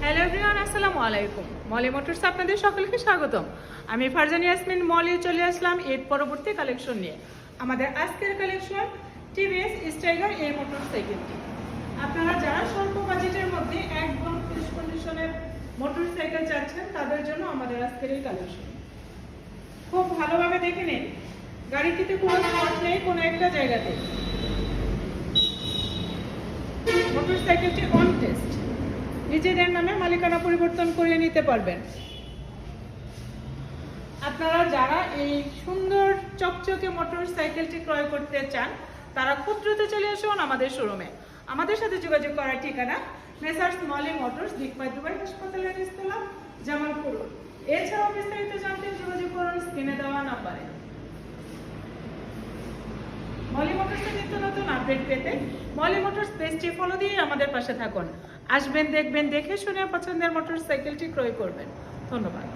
Hello everyone, আসসালামু আলাইকুম। Moli motors আপনাদের সকলকে স্বাগতম। আমি ফারজানা ইয়াসমিন মলি চলে আসলাম ঈদ পরবর্তী কালেকশন নিয়ে। আমাদের আজকের কালেকশন টিভিএস স্টাইগার এই মোটরসাইকেলটি। আপনারা যারা স্বল্প বাজেটের মধ্যে একদম ফ্রেশ কন্ডিশনের মোটরসাইকেল চাচ্ছেন তাদের জন্য আমাদের আজকের এই কালেকশন। খুব ভালোভাবে দেখে নিন, গাড়িটিতে কোনো স্পট নেই কোনো একটা জায়গাতে। মোটরসাইকেলটি অন টেস্ট, নিজেদের নামে মালিকানা পরিবর্তন করে নিতে পারবেন। আপনারা যারা এই সুন্দর চকচকে মোটরসাইকেলটি ক্রয় করতে চান তারা খুব দ্রুত চলে আসুন আমাদের শোরুমে। আমাদের সাথে যোগাযোগ করার ঠিকানা মেসার্স মলি মোটরস, দিকপাই দুবাই হাসপাতালের নিচতলা, জামালপুর। এছাড়াও বিস্তারিত জানতে যোগাযোগ করুন স্ক্রিনে দেওয়া নাম্বারে। মলি মোটরসের নিত্য নতুন আপডেট পেতে মলি মোটরস পেজটি ফলো দিয়ে আমাদের পাশে থাকুন। আসবেন, দেখবেন, দেখে শুনে পছন্দের মোটরসাইকেলটি ক্রয় করবেন। ধন্যবাদ।